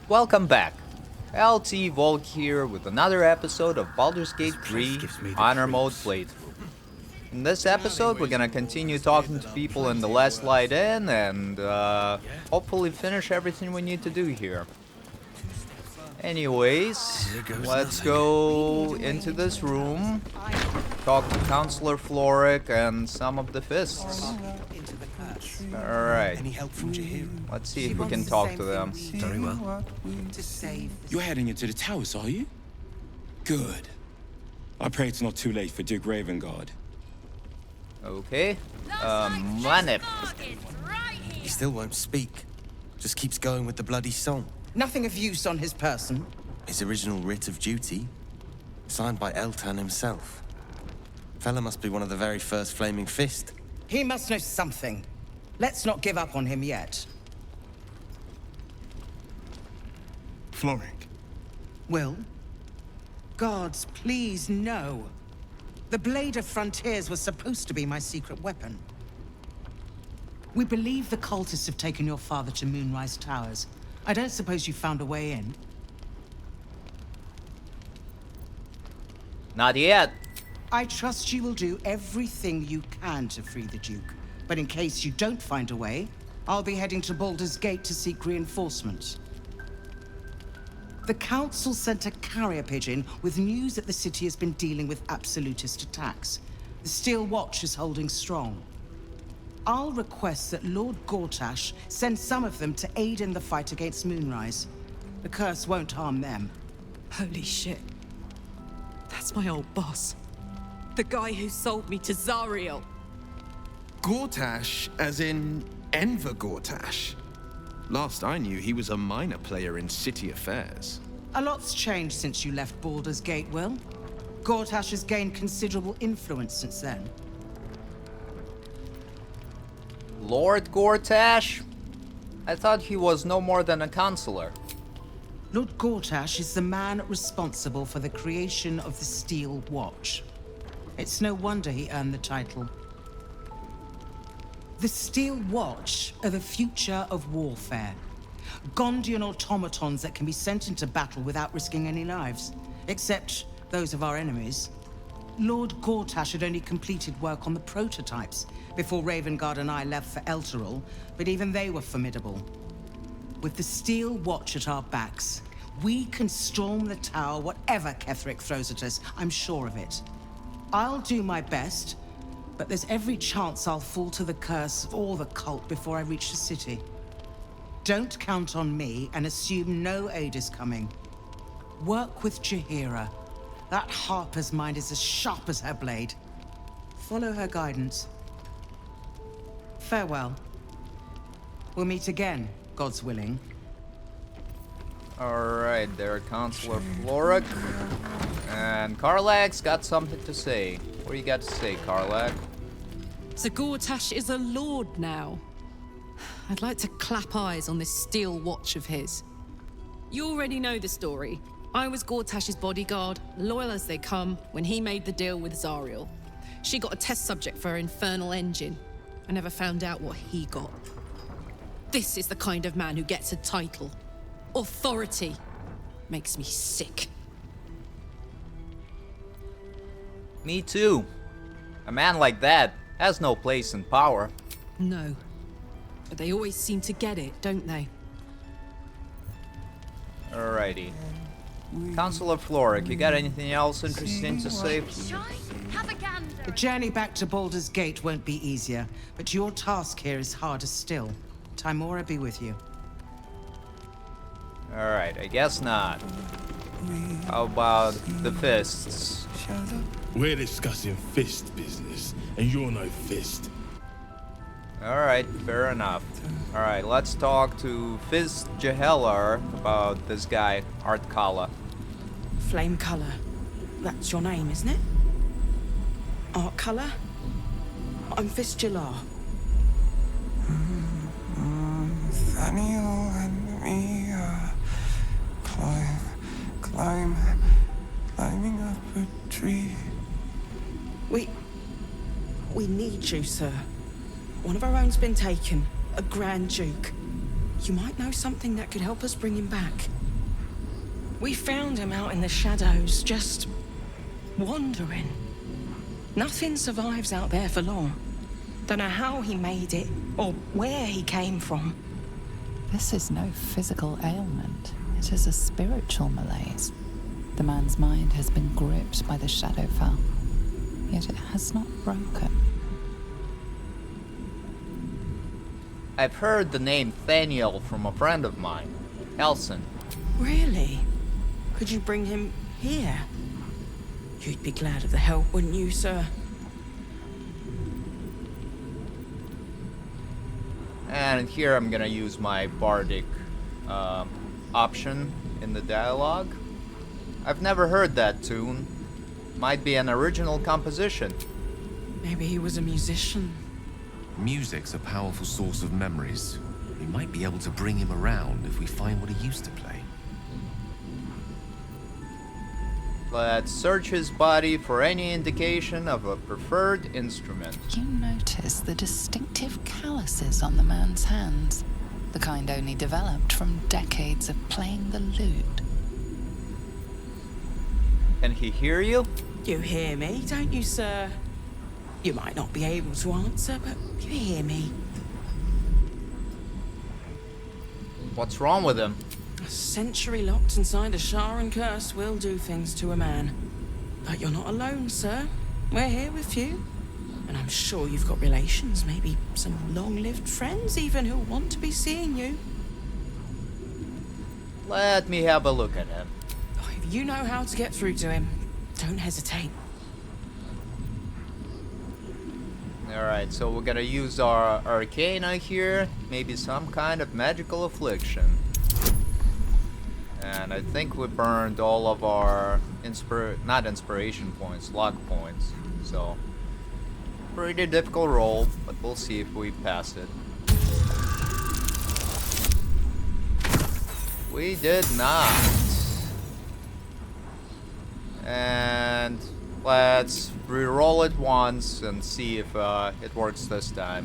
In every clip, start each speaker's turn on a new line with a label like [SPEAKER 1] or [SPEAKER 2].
[SPEAKER 1] Welcome back. LT Volk here with another episode of Baldur's Gate 3 Honor Mode playthrough. In this episode, we're gonna continue talking to people in the Last Light Inn and hopefully finish everything we need to do here. Anyways, let's go into this room, talk to Counselor Floric and some of the fists. Alright, let's see if we can talk to them.
[SPEAKER 2] Very well.
[SPEAKER 3] You're heading into the towers, are you? Good. I pray it's not too late for Duke Ravengard.
[SPEAKER 1] Okay, Manip.
[SPEAKER 2] He still won't speak. Just keeps going with the bloody song.
[SPEAKER 4] Nothing of use on his person.
[SPEAKER 2] His original writ of duty, signed by Eltan himself. Fella must be one of the very first Flaming Fist.
[SPEAKER 4] He must know something. Let's not give up on him yet.
[SPEAKER 5] Floric.
[SPEAKER 4] Wyll? Guards, please, no. The Blade of Frontiers was supposed to be my secret weapon. We believe the cultists have taken your father to Moonrise Towers. I don't suppose you found a way in?
[SPEAKER 1] Not yet.
[SPEAKER 4] I trust you will do everything you can to free the Duke. But in case you don't find a way, I'll be heading to Baldur's Gate to seek reinforcements. The Council sent a carrier pigeon with news that the city has been dealing with absolutist attacks. The Steel Watch is holding strong. I'll request that Lord Gortash send some of them to aid in the fight against Moonrise. The curse won't harm them.
[SPEAKER 6] Holy shit. That's my old boss. The guy who sold me to Zariel.
[SPEAKER 5] Gortash, as in Enver Gortash. Last I knew, he was a minor player in city affairs.
[SPEAKER 4] A lot's changed since you left Baldur's Gate, Wyll. Gortash has gained considerable influence since then.
[SPEAKER 1] Lord Gortash? I thought he was no more than a counselor.
[SPEAKER 4] Lord Gortash is the man responsible for the creation of the Steel Watch. It's no wonder he earned the title. The Steel Watch are the future of warfare. Gondian automatons that can be sent into battle without risking any lives, except those of our enemies. Lord Gortash had only completed work on the prototypes before Ravengard and I left for Elturel, but even they were formidable. With the Steel Watch at our backs, we can storm the tower whatever Ketheric throws at us, I'm sure of it. I'll do my best, but there's every chance I'll fall to the curse or the cult before I reach the city. Don't count on me and assume no aid is coming. Work with Jaheira. That Harper's mind is as sharp as her blade. Follow her guidance. Farewell. We'll meet again, God's willing.
[SPEAKER 1] Alright, there, Counselor Floric. And Karlak's got something to say. What do you got to say, Karlak?
[SPEAKER 6] So Gortash is a lord now. I'd like to clap eyes on this Steel Watch of his. You already know the story. I was Gortash's bodyguard, loyal as they come, when he made the deal with Zariel. She got a test subject for her infernal engine. I never found out what he got. This is the kind of man who gets a title. Authority. Makes me sick.
[SPEAKER 1] Me too. A man like that has no place in power.
[SPEAKER 6] No. But they always seem to get it, don't they?
[SPEAKER 1] Alrighty. Counselor Floric, you got anything else interesting to say?
[SPEAKER 4] The journey back to Baldur's Gate won't be easier, but your task here is harder still. Timora be with you.
[SPEAKER 1] Alright, I guess not. How about the fists?
[SPEAKER 7] We're discussing fist business, and you're no fist.
[SPEAKER 1] Alright, fair enough. Alright, let's talk to Fist Jahelar about this guy, Art Kala.
[SPEAKER 8] Flame Color. That's your name, isn't it? Art Color? I'm Fist Jalar.
[SPEAKER 9] Nathaniel and me climbing up a tree.
[SPEAKER 8] We need you, sir. One of our own's been taken, a Grand Duke. You might know something that could help us bring him back. We found him out in the shadows, just wandering. Nothing survives out there for long. Don't know how he made it, or where he came from.
[SPEAKER 10] This is no physical ailment. It is a spiritual malaise. The man's mind has been gripped by the Shadowfell, yet it has not broken.
[SPEAKER 1] I've heard the name Thaniel from a friend of mine, Helson.
[SPEAKER 8] Really? Could you bring him here? You'd be glad of the help, wouldn't you, sir?
[SPEAKER 1] And here I'm gonna use my bardic option in the dialogue. I've never heard that tune. Might be an original composition.
[SPEAKER 8] Maybe he was a musician.
[SPEAKER 11] Music's a powerful source of memories. We might be able to bring him around if we find what he used to play.
[SPEAKER 1] Let's search his body for any indication of a preferred instrument.
[SPEAKER 10] You notice the distinctive calluses on the man's hands, the kind only developed from decades of playing the lute.
[SPEAKER 1] Can he hear you?
[SPEAKER 8] You hear me, don't you, sir? You might not be able to answer, but you hear me.
[SPEAKER 1] What's wrong with him?
[SPEAKER 8] A century locked inside a Sharan curse will do things to a man. But you're not alone, sir. We're here with you. And I'm sure you've got relations, maybe some long-lived friends even, who want to be seeing you.
[SPEAKER 1] Let me have a look at him.
[SPEAKER 8] If you know how to get through to him, don't hesitate.
[SPEAKER 1] Alright, so we're gonna use our Arcana here. Maybe some kind of magical affliction. And I think we burned all of our not inspiration points, luck points. So, pretty difficult roll, but we'll see if we pass it. We did not. And let's re-roll it once and see if it works this time.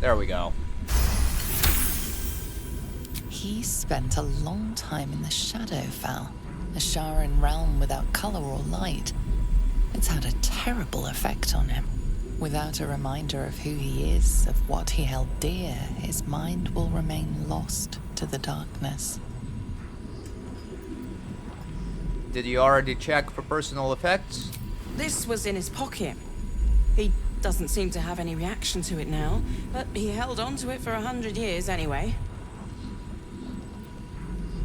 [SPEAKER 1] There we go.
[SPEAKER 10] He spent a long time in the Shadowfell, a Sharan realm without color or light. It's had a terrible effect on him. Without a reminder of who he is, of what he held dear, his mind will remain lost to the darkness.
[SPEAKER 1] Did you already check for personal effects?
[SPEAKER 8] This was in his pocket. He doesn't seem to have any reaction to it now, but he held on to it for 100 years anyway.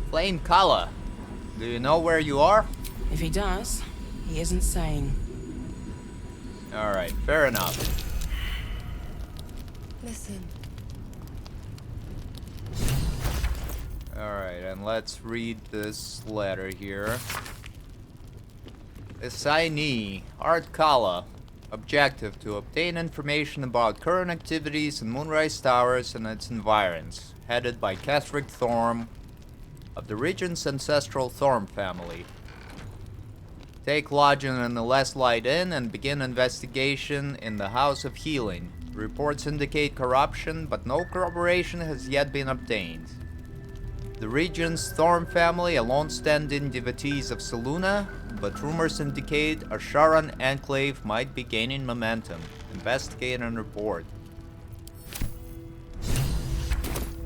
[SPEAKER 1] Flame Kala, do you know where you are?
[SPEAKER 8] If he does, he isn't sane.
[SPEAKER 1] Alright, fair enough.
[SPEAKER 12] Listen.
[SPEAKER 1] Alright, and let's read this letter here. Assignee, Art Kala. Objective, to obtain information about current activities in Moonrise Towers and its environs. Headed by Catherick Thorm of the region's ancestral Thorm family. Take lodging in the Last Light Inn and begin investigation in the House of Healing. Reports indicate corruption, but no corroboration has yet been obtained. The region's Thorm family are long-standing devotees of Selûne, but rumors indicate a Sharan enclave might be gaining momentum. Investigate and report.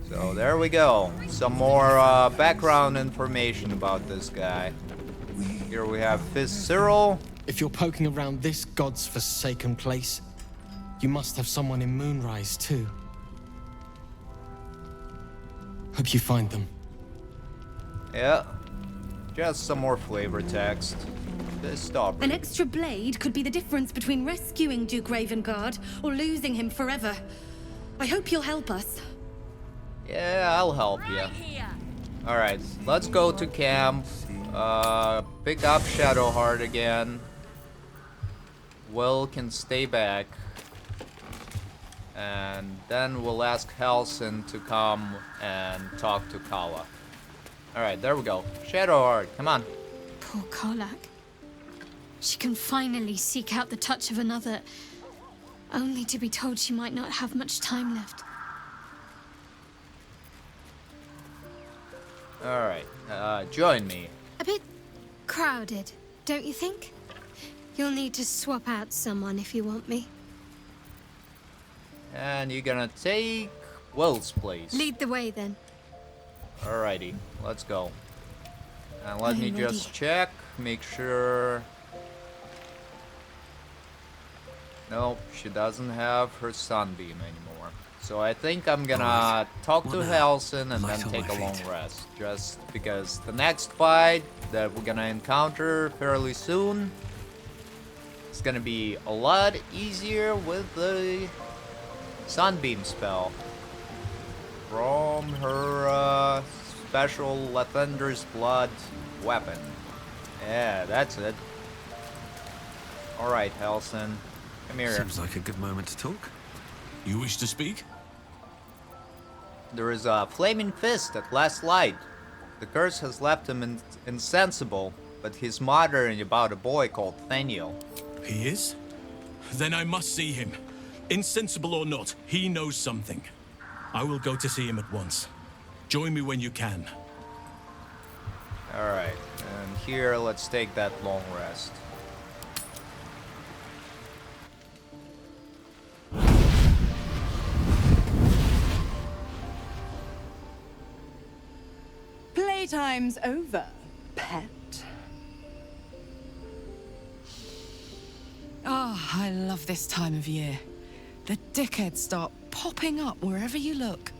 [SPEAKER 1] So there we go. Some more background information about this guy. Here we have Fist Cyril.
[SPEAKER 13] If you're poking around this god's forsaken place, you must have someone in Moonrise too. Hope you find them.
[SPEAKER 1] Yeah. Just some more flavor text. Fist Aubrey.
[SPEAKER 12] An extra blade could be the difference between rescuing Duke Ravengard or losing him forever. I hope you'll help us.
[SPEAKER 1] Yeah, I'll help you. Alright, let's go to camp. Pick up Shadowheart again. Wyll can stay back. And then we'll ask Helson to come and talk to Kala. Alright, there we go. Shadowheart, come on.
[SPEAKER 14] Poor Karlach. She can finally seek out the touch of another, only to be told she might not have much time left.
[SPEAKER 1] Alright, join me.
[SPEAKER 14] A bit crowded, don't you think? You'll need to swap out someone if you want me.
[SPEAKER 1] And you're gonna take Wyll's place.
[SPEAKER 14] Lead the way then.
[SPEAKER 1] Alrighty, let's go. And let me
[SPEAKER 14] I'm
[SPEAKER 1] just
[SPEAKER 14] ready.
[SPEAKER 1] check, make sure. Nope, she doesn't have her sunbeam anymore. So I think I'm gonna talk to Halsin and then take a long rest. Just because the next fight that we're gonna encounter fairly soon is gonna be a lot easier with the sunbeam spell from her special Lathander's Blood weapon. Yeah, that's it. Alright, Halsin. Come here.
[SPEAKER 15] Seems like a good moment to talk. You wish to speak?
[SPEAKER 1] There is a flaming fist at last light. The curse has left him insensible, but he's muttering about a boy called Thaniel.
[SPEAKER 16] He is? Then I must see him. Insensible or not, he knows something. I will go to see him at once. Join me when you can.
[SPEAKER 1] Alright, and here let's take that long rest.
[SPEAKER 17] Playtime's over, pet.
[SPEAKER 6] Oh, I love this time of year. The dickheads start popping up wherever you look.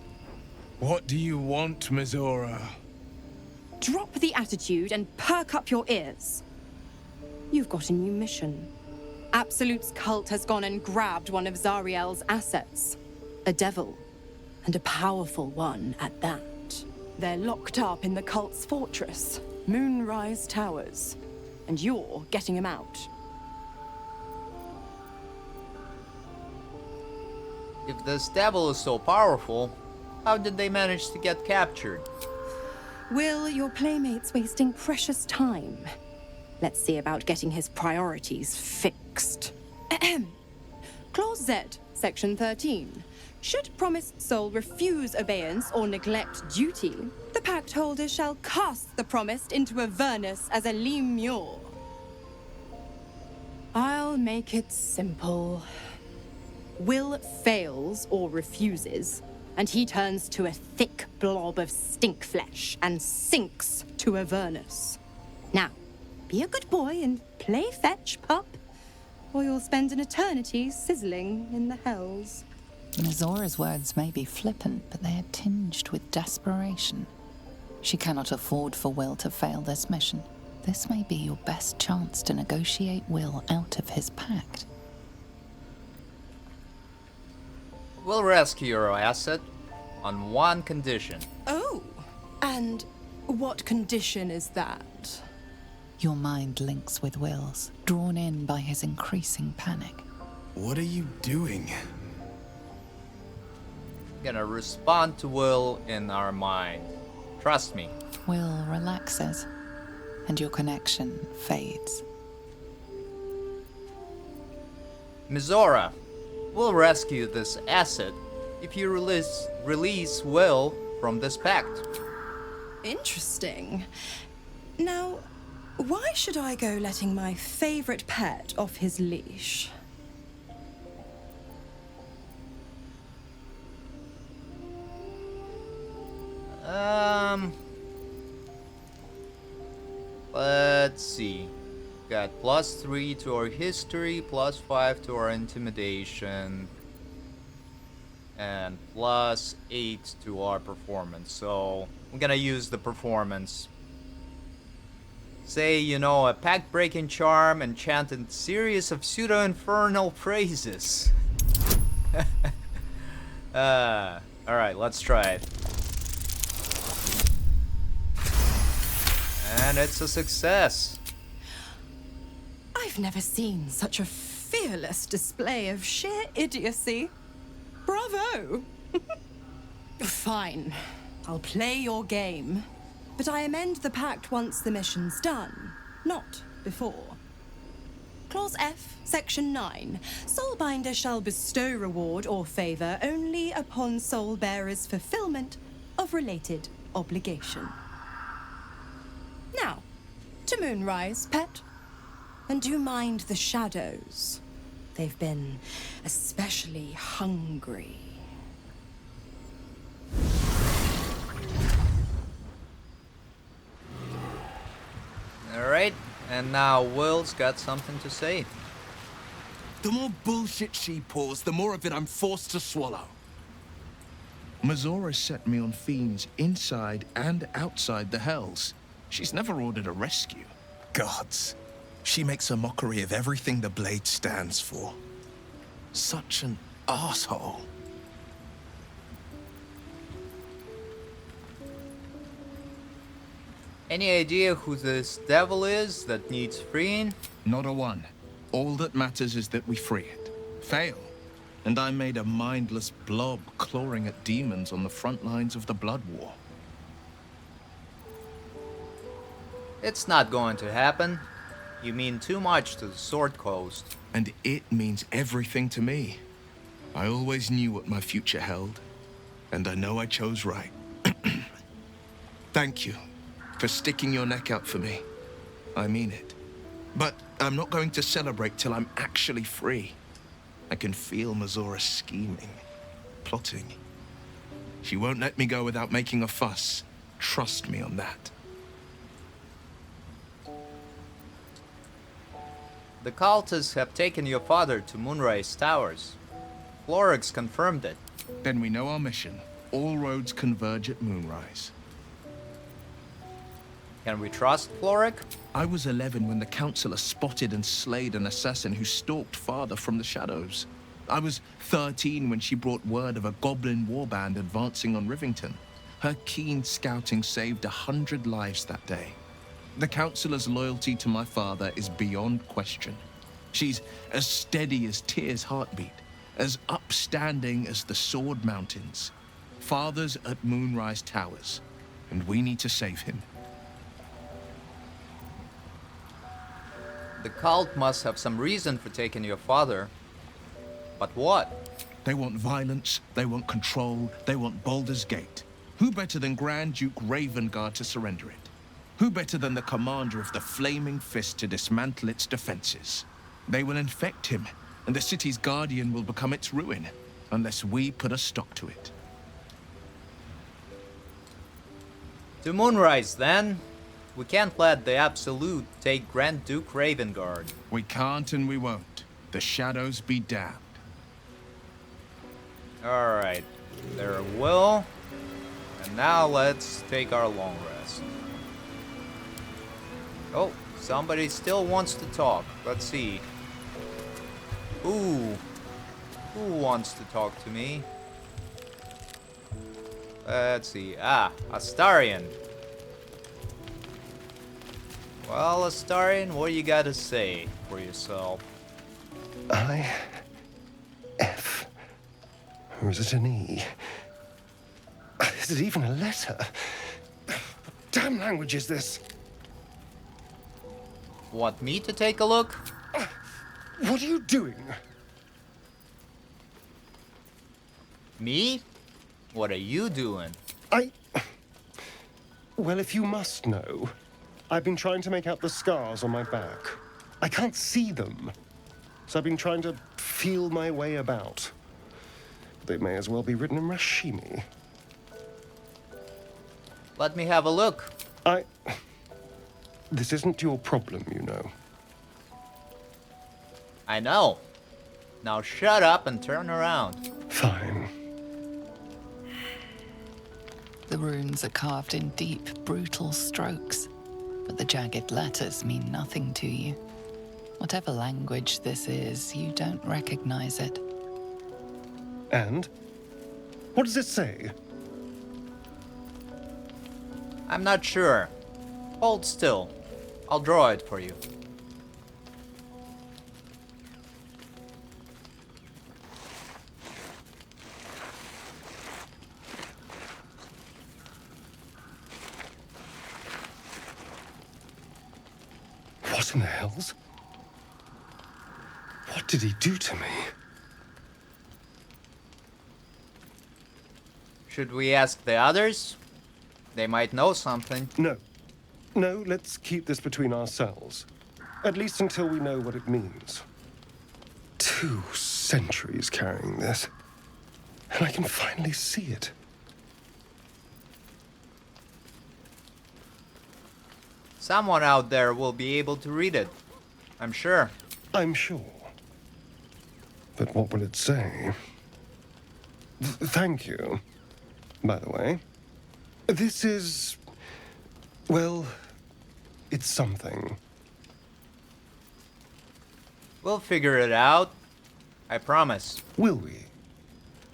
[SPEAKER 18] What do you want, Mizora?
[SPEAKER 17] Drop the attitude and perk up your ears. You've got a new mission. Absolute's cult has gone and grabbed one of Zariel's assets. A devil. And a powerful one at that. They're locked up in the cult's fortress, Moonrise Towers. And you're getting them out.
[SPEAKER 1] If this devil is so powerful, how did they manage to get captured?
[SPEAKER 17] Wyll, your playmate's wasting precious time. Let's see about getting his priorities fixed. Clause Z, Section 13. Should promised soul refuse obeyance or neglect duty, the pact holder shall cast the promised into Avernus as a lemure. I'll make it simple. Wyll fails or refuses, and he turns to a thick blob of stink flesh and sinks to Avernus. Now, be a good boy and play fetch, pup, or you'll spend an eternity sizzling in the hells.
[SPEAKER 10] Mizora's words may be flippant, but they are tinged with desperation. She cannot afford for Wyll to fail this mission. This may be your best chance to negotiate Wyll out of his pact.
[SPEAKER 1] We'll rescue your asset on one condition.
[SPEAKER 17] Oh, and what condition is that?
[SPEAKER 10] Your mind links with Wyll's, drawn in by his increasing panic.
[SPEAKER 5] What are you doing?
[SPEAKER 1] Gonna respond to Wyll in our mind. Trust me.
[SPEAKER 10] Wyll relaxes, and your connection fades.
[SPEAKER 1] Mizora, we'll rescue this asset if you release Wyll from this pact.
[SPEAKER 17] Interesting. Now, why should I go letting my favorite pet off his leash?
[SPEAKER 1] Let's see. Got +3 to our history, +5 to our intimidation, and +8 to our performance. So we're gonna use the performance. Say, you know, a pact-breaking charm and chant a series of pseudo-infernal phrases. Alright, let's try it. And it's a success.
[SPEAKER 17] I've never seen such a fearless display of sheer idiocy. Bravo! Fine. I'll play your game. But I amend the pact once the mission's done, not before. Clause F, Section 9. Soulbinder shall bestow reward or favor only upon soul bearer's fulfillment of related obligation. to Moonrise, pet. And do mind the shadows. They've been especially hungry.
[SPEAKER 1] Alright, and now Wyll's got something to say.
[SPEAKER 5] The more bullshit she pours, the more of it I'm forced to swallow. Mizora set me on fiends inside and outside the Hells. She's never ordered a rescue. Gods. She makes a mockery of everything the Blade stands for. Such an asshole.
[SPEAKER 1] Any idea who this devil is that needs freeing?
[SPEAKER 5] Not a one. All that matters is that we free it. Fail, and I'm made a mindless blob clawing at demons on the front lines of the Blood War.
[SPEAKER 1] It's not going to happen. You mean too much to the Sword Coast.
[SPEAKER 5] And it means everything to me. I always knew what my future held, and I know I chose right. Thank you for sticking your neck out for me. I mean it. But I'm not going to celebrate till I'm actually free. I can feel Mizora scheming, plotting. She won't let me go without making a fuss. Trust me on that.
[SPEAKER 1] The cultists have taken your father to Moonrise Towers. Florix confirmed it.
[SPEAKER 5] Then we know our mission. All roads converge at Moonrise.
[SPEAKER 1] Can we trust Floric?
[SPEAKER 5] I was 11 when the Councillor spotted and slayed an assassin who stalked father from the shadows. I was 13 when she brought word of a goblin warband advancing on Rivington. Her keen scouting saved 100 lives that day. The Councillor's loyalty to my father is beyond question. She's as steady as Tyr's heartbeat, as upstanding as the Sword Mountains. Father's at Moonrise Towers, and we need to save him.
[SPEAKER 1] The cult must have some reason for taking your father. But what?
[SPEAKER 5] They want violence, they want control, they want Baldur's Gate. Who better than Grand Duke Ravengard to surrender it? Who better than the commander of the Flaming Fist to dismantle its defenses? They will infect him, and the city's guardian will become its ruin, unless we put a stop to it.
[SPEAKER 1] To Moonrise, then. We can't let the Absolute take Grand Duke Ravengard.
[SPEAKER 5] We can't and we won't. The shadows be damned.
[SPEAKER 1] Alright, there Wyll. And now let's take our long rest. Oh, somebody still wants to talk. Let's see. Ooh. Who wants to talk to me? Let's see. Ah, Astarion. Well, Astarion, what you gotta say for yourself?
[SPEAKER 19] F. Or is it an E? Is it even a letter? What damn language is this?
[SPEAKER 1] Want me to take a look?
[SPEAKER 19] What are you doing?
[SPEAKER 1] Me? What are you doing?
[SPEAKER 19] Well, if you must know, I've been trying to make out the scars on my back. I can't see them. So I've been trying to feel my way about. They may as well be written in Rashimi.
[SPEAKER 1] Let me have a look.
[SPEAKER 19] This isn't your problem, you know.
[SPEAKER 1] I know. Now shut up and turn around.
[SPEAKER 19] Fine.
[SPEAKER 10] The runes are carved in deep, brutal strokes, but the jagged letters mean nothing to you. Whatever language this is, you don't recognize it.
[SPEAKER 19] And? What does it say?
[SPEAKER 1] I'm not sure. Hold still. I'll draw it for you.
[SPEAKER 19] What in the hells? What did he do to me?
[SPEAKER 1] Should we ask the others? They might know something.
[SPEAKER 19] No. No, let's keep this between ourselves. At least until we know what it means. 2 centuries carrying this. And I can finally see it.
[SPEAKER 1] Someone out there will be able to read it. I'm sure.
[SPEAKER 19] I'm sure. But what will it say? Thank you, by the way. This is... well, it's something.
[SPEAKER 1] We'll figure it out. I promise.
[SPEAKER 19] Will we?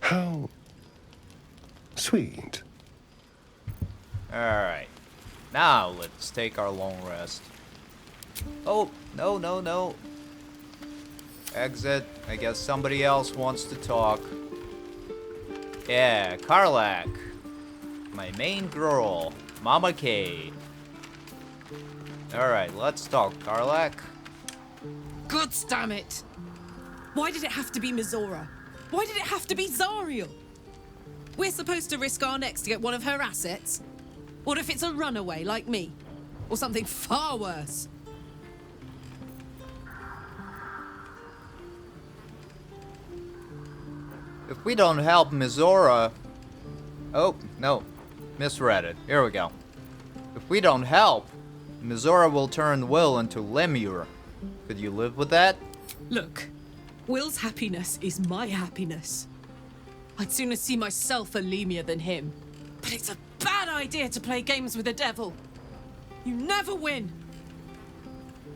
[SPEAKER 19] How... sweet.
[SPEAKER 1] Alright. Now let's take our long rest. Oh, no. Exit. I guess somebody else wants to talk. Yeah, Karlach. My main girl, Mama K. Alright, let's talk, Karlach.
[SPEAKER 6] God damn it! Why did it have to be Mizora? Why did it have to be Zariel? We're supposed to risk our necks to get one of her assets? What if it's a runaway like me? Or something far worse?
[SPEAKER 1] If we don't help Mizora... Oh, no. Misread it. Here we go. If we don't help, Mizora will turn Wyll into Lemure. Could you live with that?
[SPEAKER 6] Look, Wyll's happiness is my happiness. I'd sooner see myself a Lemure than him. But it's a bad idea to play games with the devil. You never win.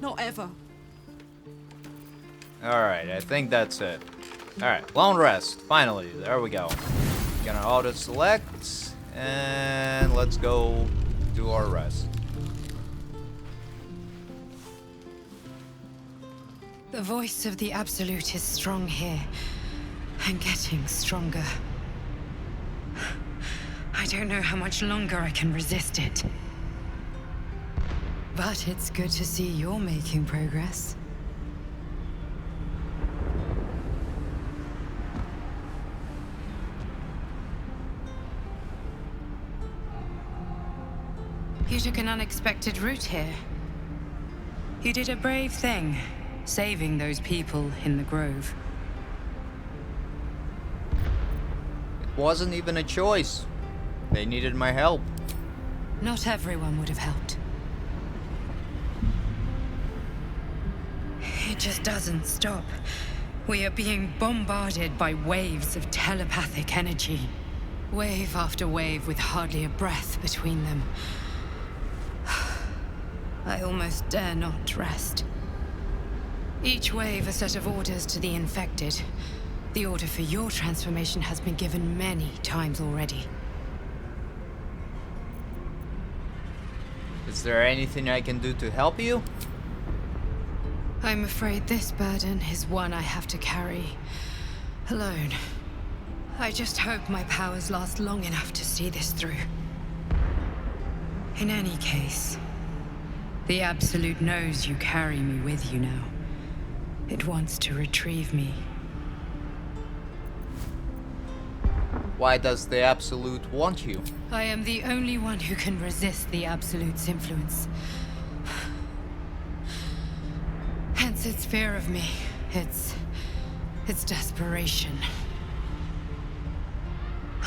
[SPEAKER 6] Not ever.
[SPEAKER 1] Alright, I think that's it. Alright, long rest. Finally, there we go. Gonna auto-select, and let's go do our rest.
[SPEAKER 20] The voice of the Absolute is strong here, and getting stronger. I don't know how much longer I can resist it. But it's good to see you're making progress. You took an unexpected route here. You did a brave thing, saving those people in the grove.
[SPEAKER 1] It wasn't even a choice. They needed my help.
[SPEAKER 20] Not everyone would have helped. It just doesn't stop. We are being bombarded by waves of telepathic energy. Wave after wave with hardly a breath between them. I almost dare not rest. Each wave a set of orders to the infected. The order for your transformation has been given many times already.
[SPEAKER 1] Is there anything I can do to help you?
[SPEAKER 20] I'm afraid this burden is one I have to carry alone. I just hope my powers last long enough to see this through. In any case, the Absolute knows you carry me with you now. It wants to retrieve me.
[SPEAKER 1] Why does the Absolute want you?
[SPEAKER 20] I am the only one who can resist the Absolute's influence. Hence its fear of me, its desperation.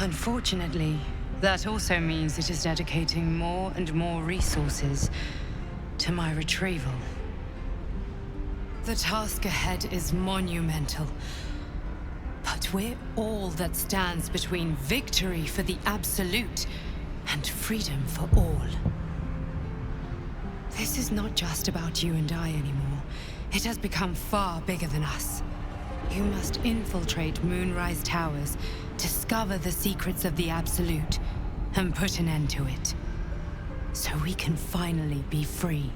[SPEAKER 20] Unfortunately, that also means it is dedicating more and more resources to my retrieval. The task ahead is monumental, but we're all that stands between victory for the Absolute and freedom for all. This is not just about you and I anymore. It has become far bigger than us. You must infiltrate Moonrise Towers, discover the secrets of the Absolute, and put an end to it. So we can finally be free.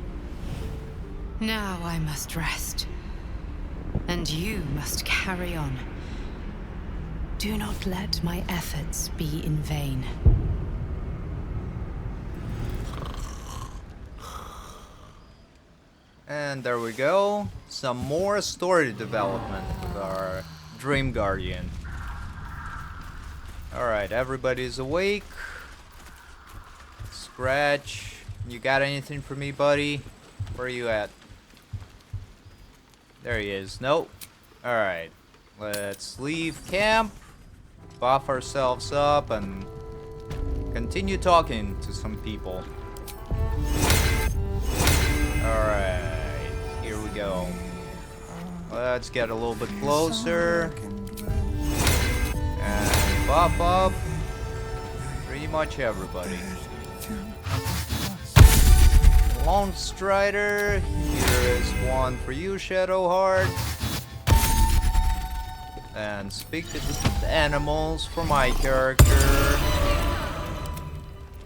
[SPEAKER 20] Now I must rest. And you must carry on. Do not let my efforts be in vain.
[SPEAKER 1] And there we go. Some more story development with our Dream Guardian. Alright, everybody's awake. Scratch. You got anything for me, buddy? Where are you at? There he is. Nope. Alright. Let's leave camp. Buff ourselves up and continue talking to some people. Alright. Here we go. Let's get a little bit closer. And buff up. Pretty much everybody. Lone Strider. Here is one for you, Shadowheart. And speak to the animals for my character.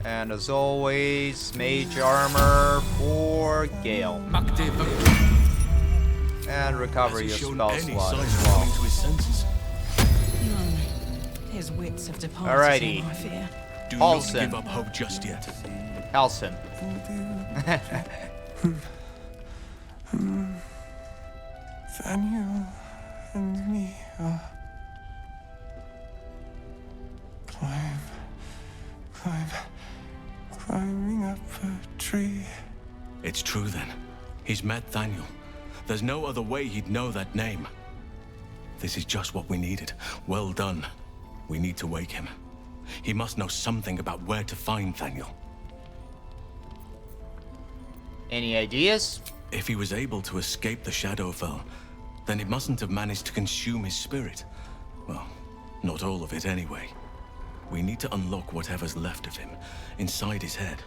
[SPEAKER 1] And as always, mage armor for Gale. And recover your spell slot as well.
[SPEAKER 8] His wits have departed.
[SPEAKER 1] Alrighty.
[SPEAKER 8] I fear.
[SPEAKER 16] Do not give up hope just yet.
[SPEAKER 1] Halsin.
[SPEAKER 9] Daniel and me are climbing up a tree.
[SPEAKER 16] It's true then. He's met Daniel. There's no other way he'd know that name. This is just what we needed. Well done. We need to wake him. He must know something about where to find Daniel.
[SPEAKER 1] Any ideas?
[SPEAKER 16] If he was able to escape the Shadowfell, then it mustn't have managed to consume his spirit. Well, not all of it anyway. We need to unlock whatever's left of him, inside his head.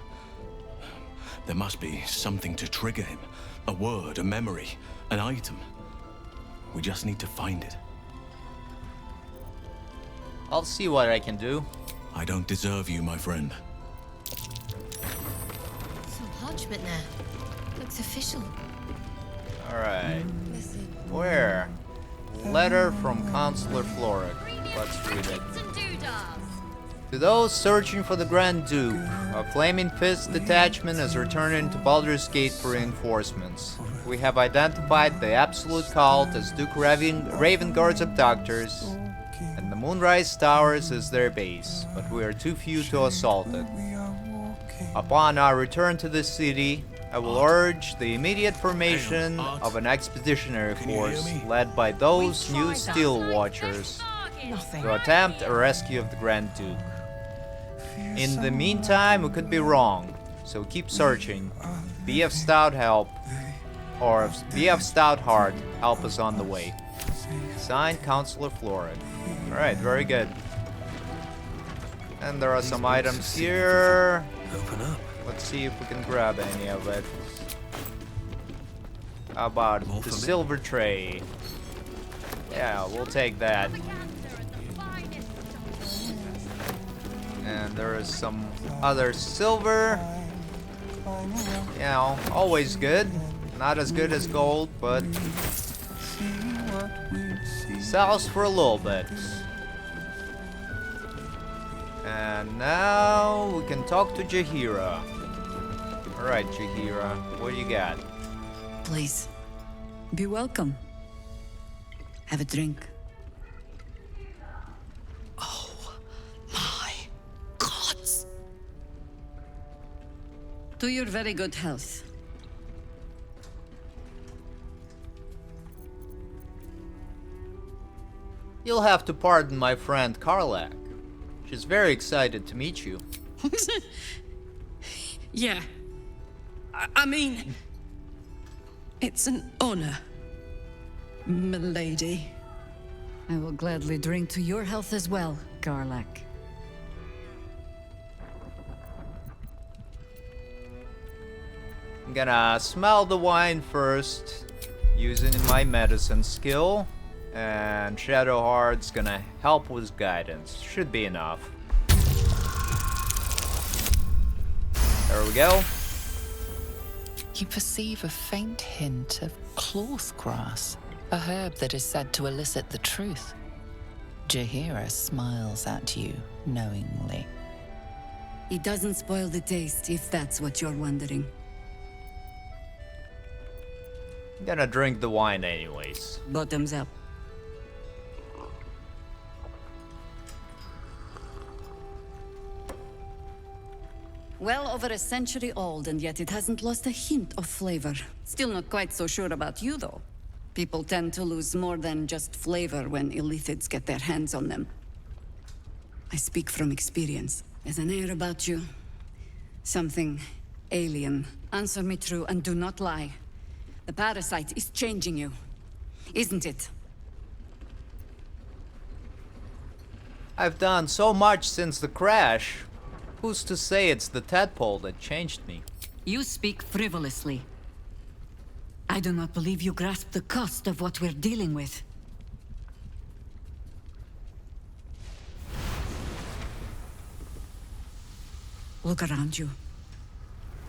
[SPEAKER 16] There must be something to trigger him. A word, a memory, an item. We just need to find it.
[SPEAKER 1] I'll see what I can do.
[SPEAKER 16] I don't deserve you, my friend.
[SPEAKER 12] Some parchment there. Looks official.
[SPEAKER 1] Alright. Where? Letter from Counselor Floric. Let's read it. To those searching for the Grand Duke, a Flaming Fist detachment has returned to Baldur's Gate for reinforcements. We have identified the Absolute Cult as Duke Ravengard's abductors, and the Moonrise Towers as their base, but we are too few to assault it. Upon our return to the city, I will urge the immediate formation of an expeditionary force led by those new Steel Watchers to attempt a rescue of the Grand Duke. In the meantime, we could be wrong, so keep searching. Be of stout help, or be of stout heart, help us on the way. Signed, Counselor Floric. Alright, very good. And there are some items here.
[SPEAKER 2] Open up.
[SPEAKER 1] Let's see if we can grab any of it. How about the silver tray? Yeah, we'll take that. And there is some other silver. You know, always good. Not as good as gold, but sells for a little bit. And now we can talk to Jaheira. Alright, Jaheira, what do you got?
[SPEAKER 21] Please, be welcome. Have a drink.
[SPEAKER 20] Oh, my gods.
[SPEAKER 21] To your very good health.
[SPEAKER 1] You'll have to pardon my friend Karlak. She's very excited to meet you.
[SPEAKER 8] Yeah. I mean, it's an honor, milady.
[SPEAKER 21] I will gladly drink to your health as well, Karlak.
[SPEAKER 1] I'm gonna smell the wine first, using my medicine skill. And Shadowheart's gonna help with guidance. Should be enough. There we go.
[SPEAKER 10] You perceive a faint hint of cloth grass, a herb that is said to elicit the truth. Jaheira smiles at you knowingly.
[SPEAKER 21] It doesn't spoil the taste, if that's what you're wondering.
[SPEAKER 1] I'm gonna drink the wine anyways.
[SPEAKER 21] Bottoms up. Well over a century old, and yet it hasn't lost a hint of flavor. Still not quite so sure about you, though. People tend to lose more than just flavor when illithids get their hands on them. I speak from experience. There's an air about you. Something alien. Answer me true and do not lie. The parasite is changing you, isn't it?
[SPEAKER 1] I've done so much since the crash. Who's to say it's the tadpole that changed me?
[SPEAKER 21] You speak frivolously. I do not believe you grasp the cost of what we're dealing with. Look around you.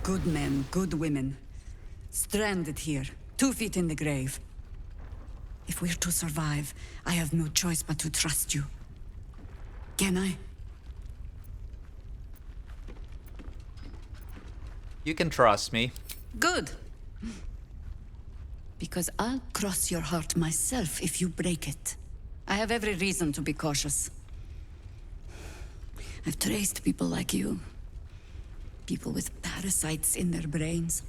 [SPEAKER 21] Good men, good women. Stranded here, 2 feet in the grave. If we're to survive, I have no choice but to trust you. Can I?
[SPEAKER 1] You can trust me.
[SPEAKER 21] Good. Because I'll cross your heart myself if you break it. I have every reason to be cautious. I've traced people like you. People with parasites in their brains.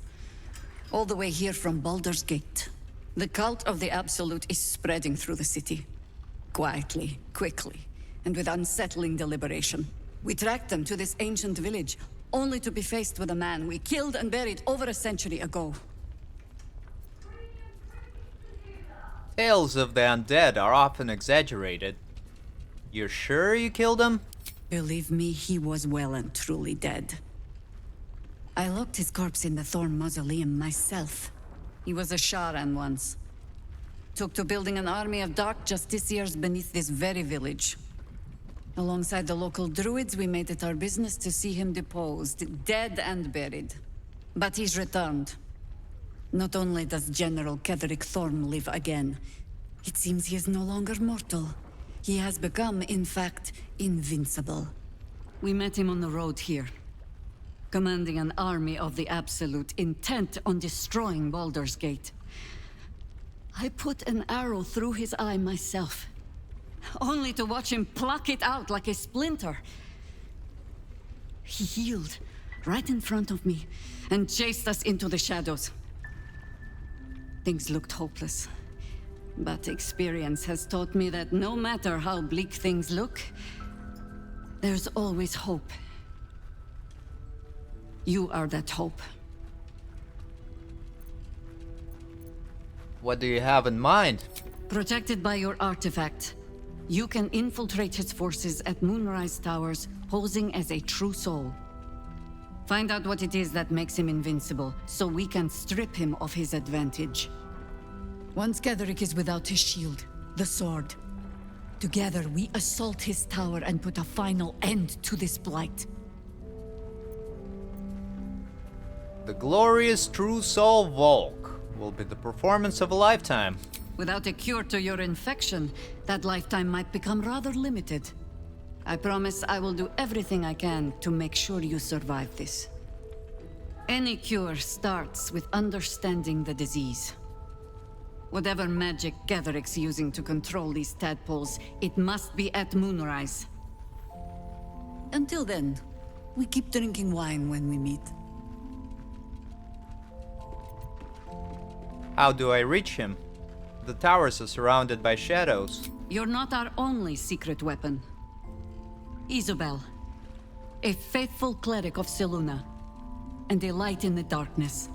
[SPEAKER 21] All the way here from Baldur's Gate. The cult of the Absolute is spreading through the city. Quietly, quickly, and with unsettling deliberation. We tracked them to this ancient village, only to be faced with a man we killed and buried over a century ago.
[SPEAKER 1] Tales of the undead are often exaggerated. You're sure you killed him?
[SPEAKER 21] Believe me, he was well and truly dead. I locked his corpse in the Thorn Mausoleum myself. He was a Sharan once. Took to building an army of dark justiciars beneath this very village. Alongside the local druids, we made it our business to see him deposed, dead and buried. But he's returned. Not only does General Ketheric Thorn live again, it seems he is no longer mortal. He has become, in fact, invincible. We met him on the road here, commanding an army of the Absolute, intent on destroying Baldur's Gate. I put an arrow through his eye myself, only to watch him pluck it out like a splinter. He healed right in front of me and chased us into the shadows. Things looked hopeless, but experience has taught me that no matter how bleak things look, there's always hope. You are that hope.
[SPEAKER 1] What do you have in mind?
[SPEAKER 21] Protected by your artifact, you can infiltrate his forces at Moonrise Towers, posing as a true soul. Find out what it is that makes him invincible, so we can strip him of his advantage. Once Ketheric is without his shield, the sword, together we assault his tower and put a final end to this blight.
[SPEAKER 1] The glorious True Soul Volk will be the performance of a lifetime.
[SPEAKER 21] Without a cure to your infection, that lifetime might become rather limited. I promise I will do everything I can to make sure you survive this. Any cure starts with understanding the disease. Whatever magic Ketheric's using to control these tadpoles, it must be at Moonrise. Until then, we keep drinking wine when we meet.
[SPEAKER 1] How do I reach him? The towers are surrounded by shadows.
[SPEAKER 21] You're not our only secret weapon. Isobel, a faithful cleric of Selûne, and a light in the darkness.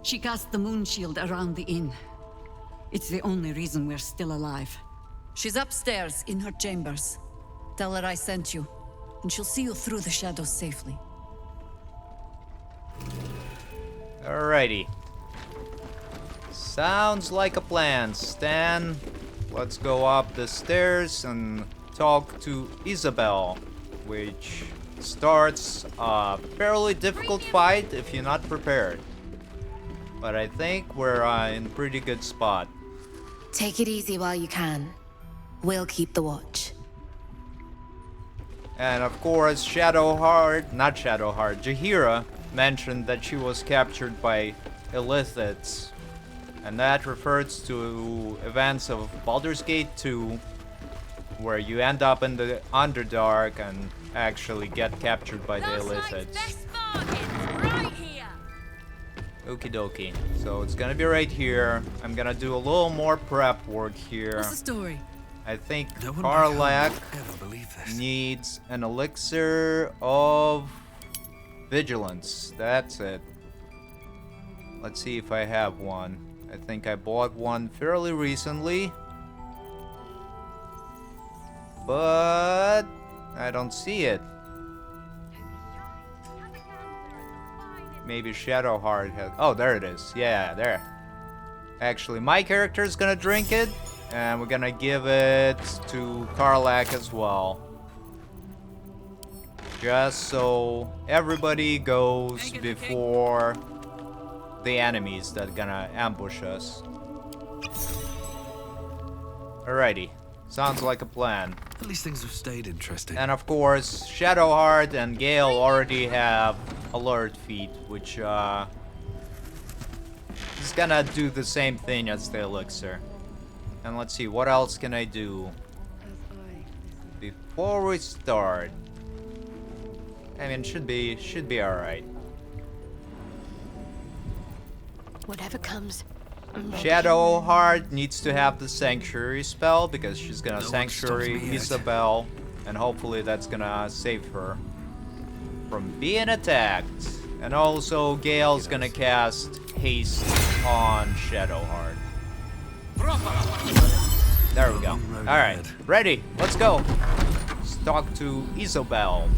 [SPEAKER 21] She cast the moon shield around the inn. It's the only reason we're still alive. She's upstairs in her chambers. Tell her I sent you, and she'll see you through the shadows safely.
[SPEAKER 1] Alrighty. Sounds like a plan, Stan. Let's go up the stairs and talk to Isobel, which starts a fairly difficult fight if you're not prepared. But I think we're in a pretty good spot.
[SPEAKER 3] Take it easy while you can. We'll keep the watch.
[SPEAKER 1] And of course, Jaheira mentioned that she was captured by illithids. And that refers to events of Baldur's Gate 2, where you end up in the Underdark and actually get captured by the Illithids. Okie dokie. So it's gonna be right here. I'm gonna do a little more prep work here.
[SPEAKER 6] What's the story?
[SPEAKER 1] I think Karlak needs an elixir of vigilance. That's it. Let's see if I have one. I think I bought one fairly recently. But I don't see it. Maybe Shadowheart has... Oh, there it is. Yeah, there. Actually, my character is gonna drink it. And we're gonna give it to Karlak as well. Just so everybody goes before the enemies that are gonna ambush us. Alrighty. Sounds like a plan.
[SPEAKER 15] At least things have stayed interesting.
[SPEAKER 1] And of course, Shadowheart and Gale already have alert feat, which is gonna do the same thing as the elixir. And let's see, what else can I do before we start? I mean, should be alright.
[SPEAKER 14] Whatever comes.
[SPEAKER 1] Shadowheart needs to have the Sanctuary spell because she's gonna Sanctuary Isobel, and hopefully that's gonna save her from being attacked. And also, Gale's gonna cast Haste on Shadowheart. There we go. Alright, ready, let's go. Let's talk to Isobel.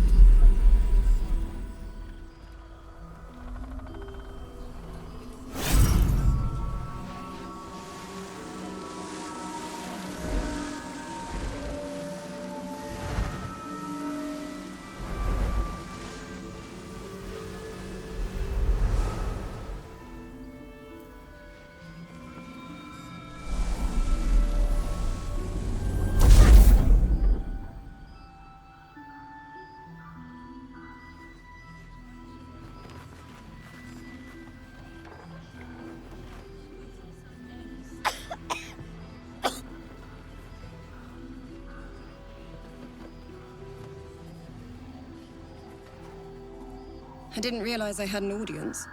[SPEAKER 17] I didn't realize I had an audience.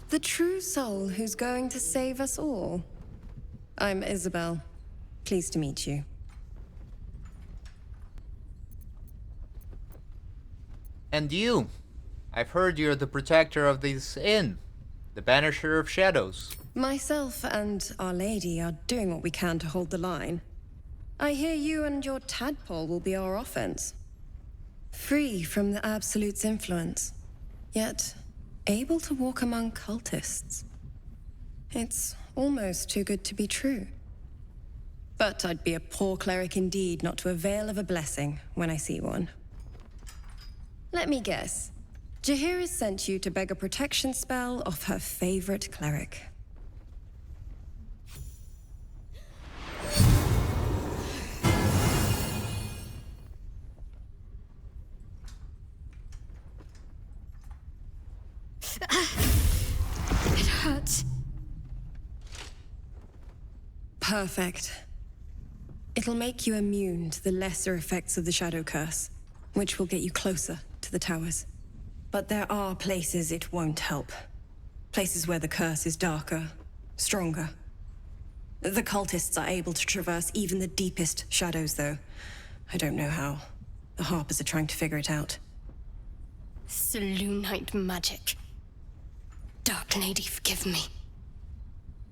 [SPEAKER 17] The true soul who's going to save us all. I'm Isobel. Pleased to meet you.
[SPEAKER 1] And you. I've heard you're the protector of this inn, the banisher of shadows.
[SPEAKER 17] Myself and Our Lady are doing what we can to hold the line. I hear you and your tadpole will be our offense. Free from the Absolute's influence, yet able to walk among cultists. It's almost too good to be true. But I'd be a poor cleric indeed not to avail of a blessing when I see one. Let me guess. Jaheira's sent you to beg a protection spell off her favorite cleric.
[SPEAKER 14] It hurts.
[SPEAKER 17] Perfect. It'll make you immune to the lesser effects of the Shadow Curse, which will get you closer to the towers. But there are places it won't help. Places where the curse is darker, stronger. The cultists are able to traverse even the deepest shadows, though. I don't know how. The Harpers are trying to figure it out.
[SPEAKER 14] Selûnite magic. Dark Lady, forgive me.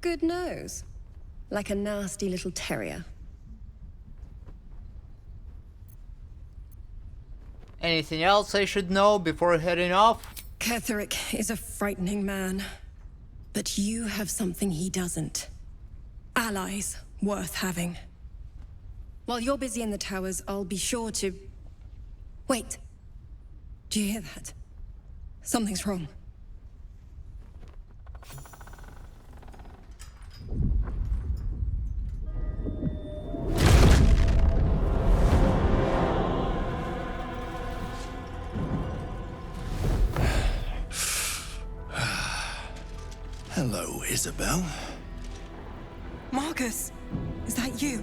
[SPEAKER 17] Good nose. Like a nasty little terrier.
[SPEAKER 1] Anything else I should know before heading off?
[SPEAKER 17] Ketheric is a frightening man. But you have something he doesn't. Allies worth having. While you're busy in the towers, I'll be sure to... Wait. Do you hear that? Something's wrong.
[SPEAKER 15] Hello, Isobel.
[SPEAKER 4] Marcus, is that you?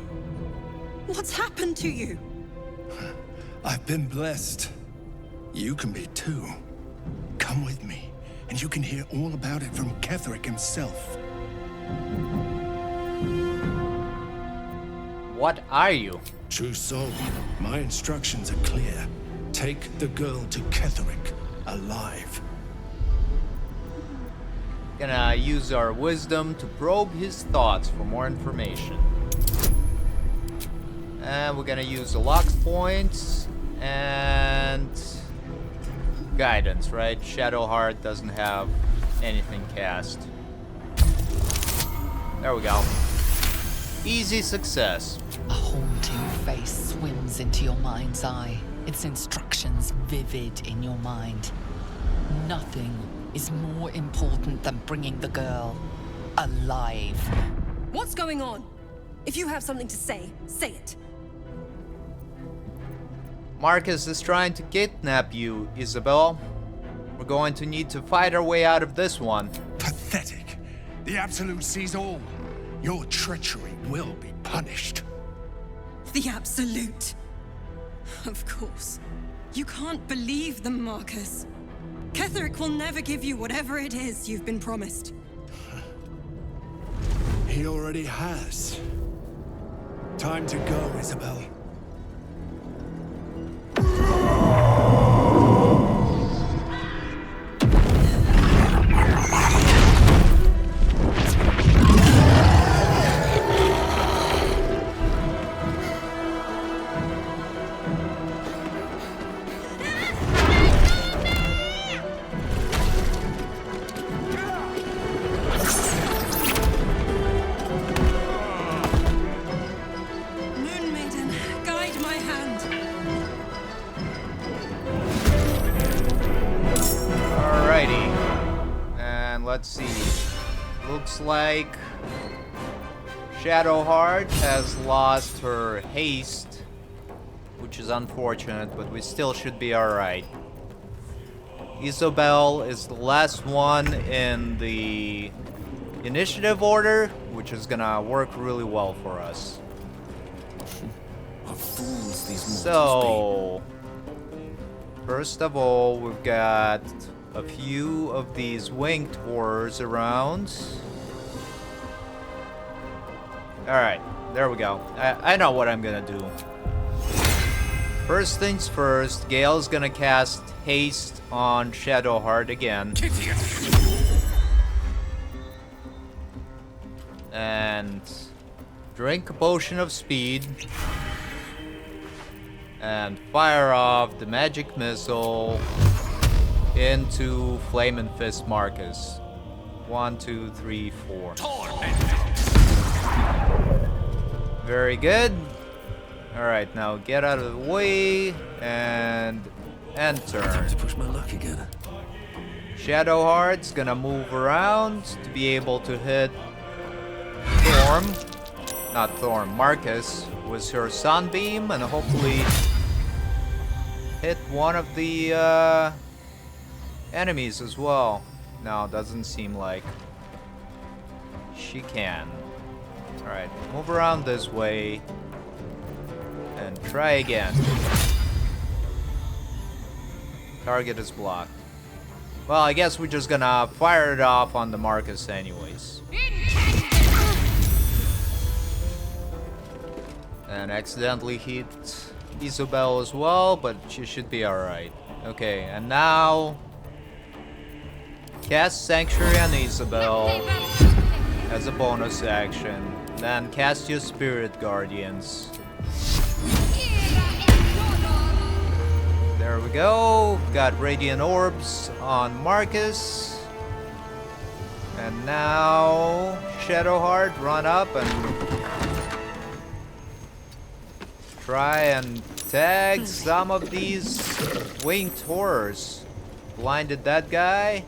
[SPEAKER 4] What's happened to you?
[SPEAKER 18] I've been blessed. You can be too. Come with me, and you can hear all about it from Ketheric himself.
[SPEAKER 1] What are you?
[SPEAKER 18] True soul, my instructions are clear. Take the girl to Ketheric, alive.
[SPEAKER 1] Gonna use our wisdom to probe his thoughts for more information. And we're gonna use the lock points and guidance, right? Shadowheart doesn't have anything cast. There we go. Easy success.
[SPEAKER 10] A haunting face swims into your mind's eye, its instructions vivid in your mind. Nothing is more important than bringing the girl alive.
[SPEAKER 4] What's going on? If you have something to say, say it.
[SPEAKER 1] Marcus is trying to kidnap you, Isobel. We're going to need to fight our way out of this one.
[SPEAKER 18] Pathetic. The Absolute sees all. Your treachery will be punished.
[SPEAKER 4] The Absolute. Of course. You can't believe them, Marcus. Ketheric will never give you whatever it is you've been promised.
[SPEAKER 18] He already has. Time to go, Isobel.
[SPEAKER 1] Let's see. Looks like Shadowheart has lost her haste, which is unfortunate, but we still should be alright. Isobel is the last one in the initiative order, which is gonna work really well for us.
[SPEAKER 11] What fools these mortals
[SPEAKER 1] So, first of all, we've got a few of these winged horrors around. Alright, there we go. I know what I'm gonna do. First things first, Gale's gonna cast haste on Shadowheart again. And drink a potion of speed. And fire off the magic missile into Flame and Fist Marcus. 1, 2, 3, 4. Very good. Alright, now get out of the way and enter.
[SPEAKER 15] Time to push my luck again.
[SPEAKER 1] Shadowheart's gonna move around to be able to hit Marcus with her Sunbeam and hopefully hit one of the enemies as well. No, doesn't seem like she can. Alright, move around this way and try again. Target is blocked. Well, I guess we're just gonna fire it off on the Marcus anyways. And accidentally hit Isobel as well, but she should be alright. Okay, and now cast Sanctuary on Isobel as a bonus action. Then cast your Spirit Guardians. There we go. Got Radiant Orbs on Marcus. And now Shadowheart, run up and try and tag some of these winged horrors. Blinded that guy.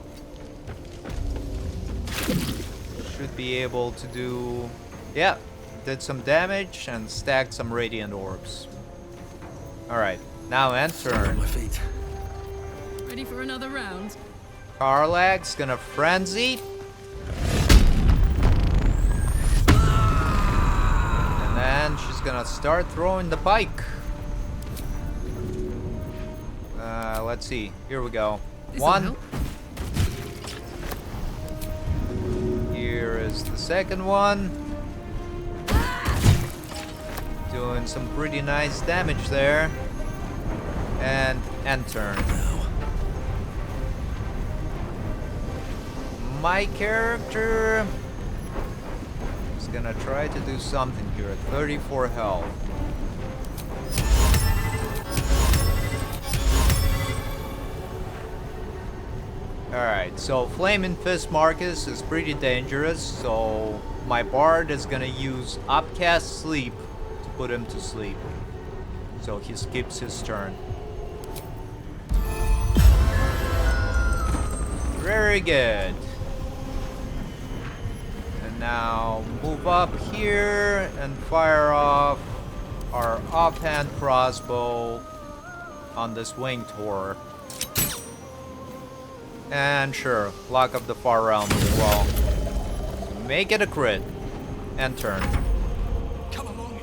[SPEAKER 1] Should be able to do... Yeah, did some damage and stacked some Radiant Orbs. Alright, now end turn.
[SPEAKER 6] Ready for another round?
[SPEAKER 1] Karlach's gonna Frenzy. And she's gonna start throwing the pike. Let's see. Here we go. One. Here is the second one. Doing some pretty nice damage there. And end turn. My character is gonna try to do something here at 34 health. Alright, so Flaming Fist Marcus is pretty dangerous, so my bard is gonna use Upcast Sleep to put him to sleep. So he skips his turn. Very good. And now move up here and fire off our offhand crossbow on this winged horror. And sure, lock up the far realm as well. Make it a crit. And turn.
[SPEAKER 18] Come along,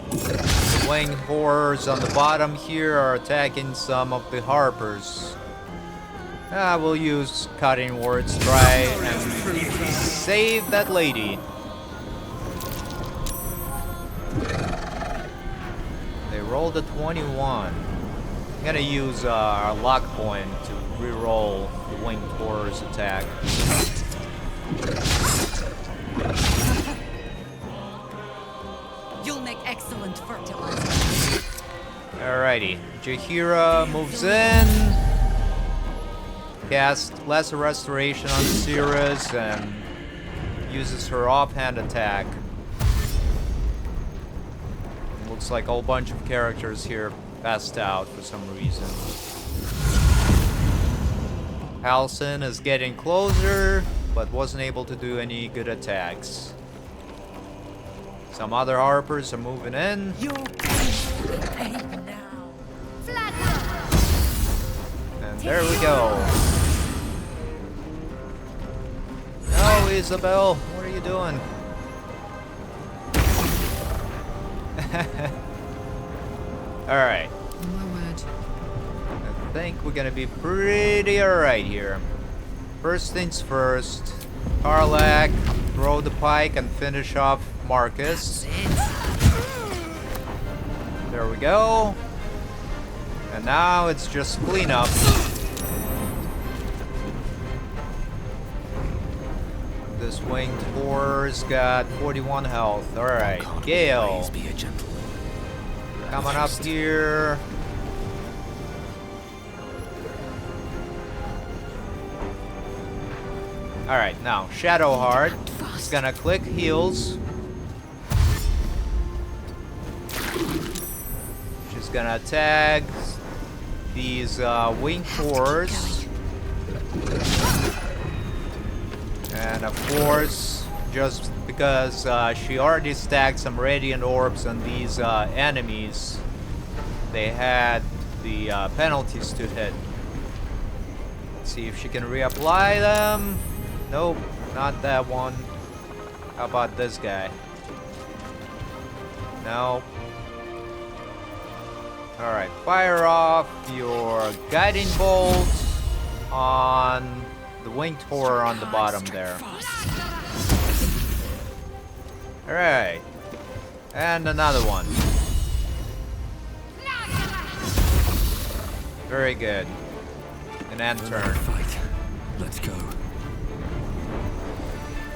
[SPEAKER 1] The winged horrors on the bottom here are attacking some of the harpers. We'll use cutting words, try and save that lady. They rolled a 21. I'm gonna use our luck point to reroll the winged horror's attack.
[SPEAKER 21] You'll make excellent fertilizer.
[SPEAKER 1] Alrighty, Jaheira moves in. Casts Lesser Restoration on Cirrus and uses her offhand attack. Looks like a whole bunch of characters here passed out for some reason. Halsin is getting closer, but wasn't able to do any good attacks. Some other harpers are moving in. And there we go. No, Isobel, what are you doing? Alright.
[SPEAKER 6] My word.
[SPEAKER 1] I think we're gonna be pretty alright here. First things first. Karlak, throw the pike and finish off Marcus. There we go. And now it's just cleanup. This winged horror's got 41 health. Alright, Gale. Coming up here. Alright, now Shadowheart is gonna click heals. She's gonna attack these winged horrors. And of course, just because she already stacked some radiant orbs on these enemies, they had the penalties to hit. Let's see if she can reapply them. Nope, not that one. How about this guy? No. Alright, fire off your guiding bolt on the winged horror on the bottom there. Alright. And another one. Very good. An end turn.
[SPEAKER 15] Let's go.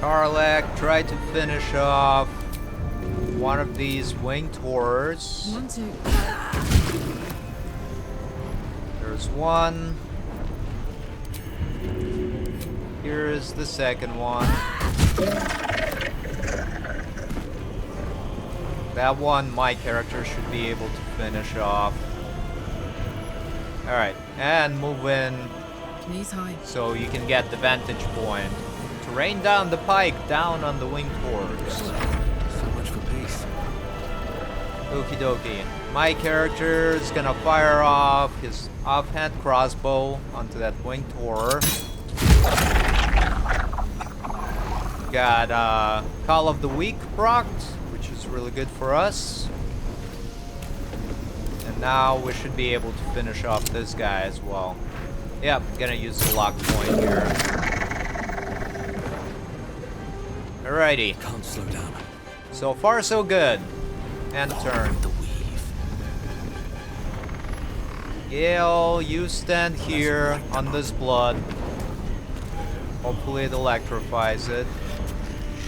[SPEAKER 1] Karlak tried to finish off one of these winged horrors.
[SPEAKER 6] One, two.
[SPEAKER 1] There's one. Here's the second one. That one, my character should be able to finish off. Alright, and move in.
[SPEAKER 6] Knees high.
[SPEAKER 1] So you can get the vantage point to rain down the pike down on the winged horrors.
[SPEAKER 15] So much for peace.
[SPEAKER 1] Okie dokie. My character is gonna fire off his offhand crossbow onto that winged horror. got Call of the Week procced, which is really good for us. And now we should be able to finish off this guy as well. Yep, gonna use the lock point here. Alrighty.
[SPEAKER 15] Can't slow down.
[SPEAKER 1] So far, so good. And turn. Gale, you stand here on this blood. Hopefully it electrifies it.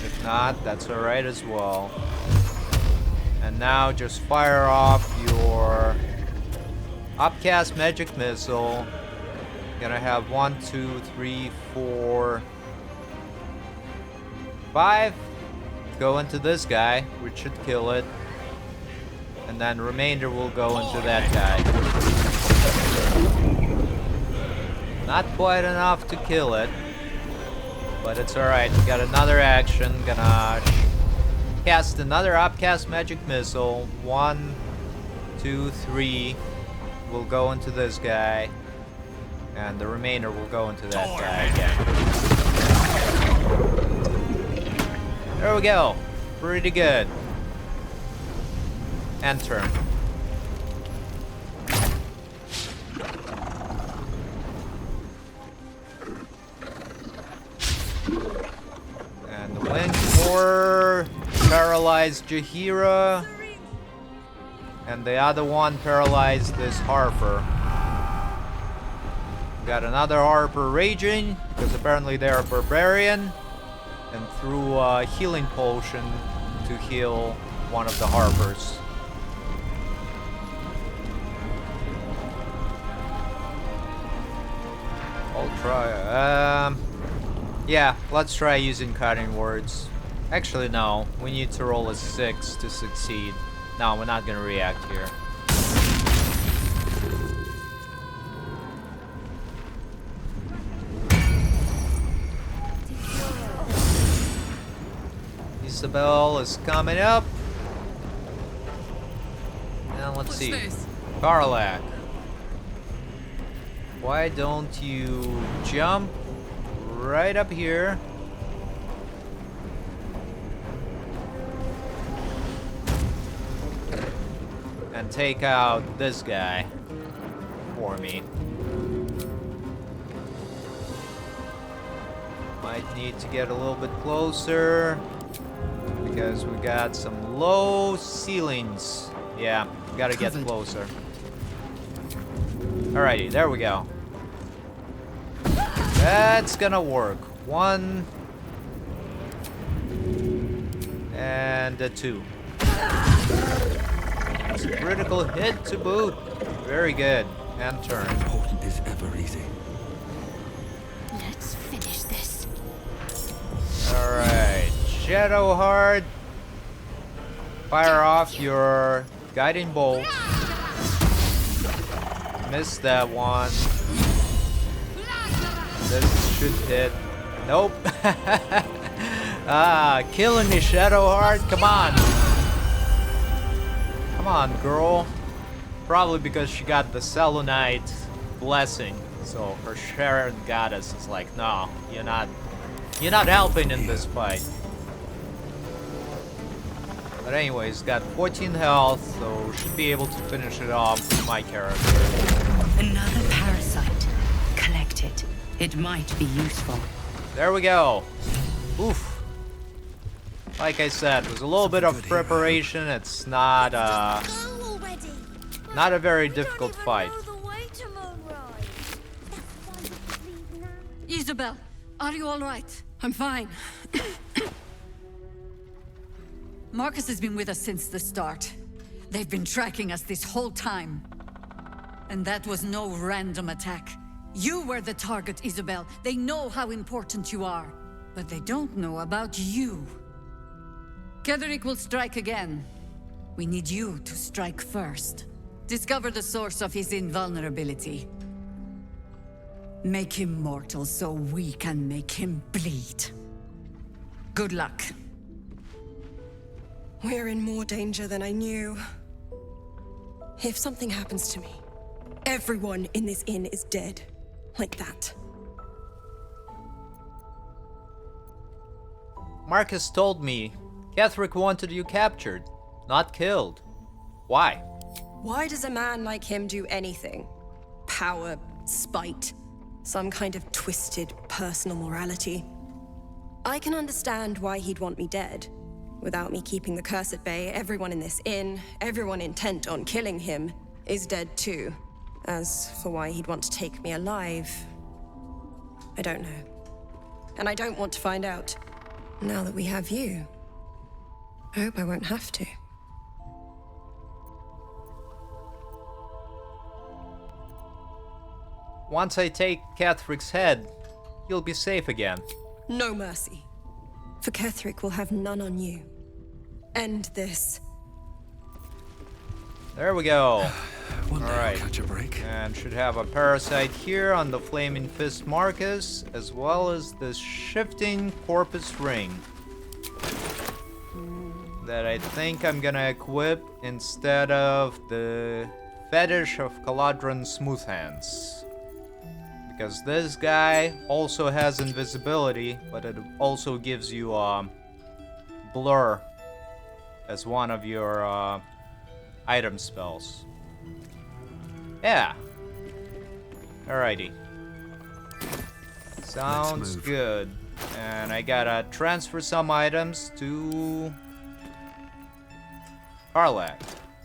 [SPEAKER 1] If not, that's alright as well. And now just fire off your upcast magic missile. Gonna have 1, 2, 3, 4, 5. Go into this guy, which should kill it. And then remainder will go into that guy. Not quite enough to kill it. But it's alright. Got another action. Gonna cast another upcast magic missile. 1, 2, 3 will go into this guy. And the remainder will go into that guy again. There we go. Pretty good. And turn. And the Wingcore paralyzed Jaheira. And the other one paralyzed this Harper. Got another Harper raging, because apparently they're a barbarian. And threw a healing potion to heal one of the Harpers. I'll try. Yeah, let's try using cutting words. Actually, no. We need to roll a 6 to succeed. No, we're not gonna react here. Isobel is coming up. Now let's see. Karlak. Why don't you jump right up here? And take out this guy for me. Might need to get a little bit closer because we got some low ceilings. Yeah, gotta get closer. Alrighty, there we go. That's gonna work. 1 and a 2. It's a critical hit to boot. Very good. And turn.
[SPEAKER 15] Important is ever easy.
[SPEAKER 14] Let's finish this.
[SPEAKER 1] Alright. Shadowheart. Fire off your guiding bolt. Missed that one. This should hit. Nope. Killing me, Shadowheart. Come on. Come on, girl. Probably because she got the Selûnite blessing. So her Sharon goddess is like, no, you're not helping in this fight. But anyways, got 14 health, so should be able to finish it off with my character.
[SPEAKER 20] Another parasite. Collect it. It might be useful.
[SPEAKER 1] There we go. Oof. Like I said, it was a little bit of preparation. It's not a very difficult fight.
[SPEAKER 17] Isobel, are you all right?
[SPEAKER 4] I'm fine.
[SPEAKER 21] Marcus has been with us since the start. They've been tracking us this whole time. And that was no random attack. You were the target, Isobel. They know how important you are. But they don't know about you. Ketheric will strike again. We need you to strike first. Discover the source of his invulnerability. Make him mortal so we can make him bleed. Good luck.
[SPEAKER 4] We're in more danger than I knew. If something happens to me, everyone in this inn is dead. Like that.
[SPEAKER 1] Marcus told me Ketheric wanted you captured, not killed. Why?
[SPEAKER 4] Why does a man like him do anything? Power, spite, some kind of twisted personal morality. I can understand why he'd want me dead. Without me keeping the curse at bay, everyone in this inn, everyone intent on killing him, is dead too. As for why he'd want to take me alive, I don't know. And I don't want to find out. Now that we have you, I hope I won't have to.
[SPEAKER 1] Once I take Ketheric's head, you'll be safe again.
[SPEAKER 4] No mercy. For Ketheric will have none on you. End this.
[SPEAKER 1] There we go.
[SPEAKER 15] One day I'll
[SPEAKER 1] Alright.
[SPEAKER 15] catch a break.
[SPEAKER 1] And should have a parasite here on the Flaming Fist Marcus, as well as the Shifting Corpus Ring. That I think I'm gonna equip instead of the Fetish of Caladron Smoothhands. Because this guy also has invisibility, but it also gives you blur as one of your item spells. Yeah. Alrighty. Sounds good. And I gotta transfer some items to Karlach.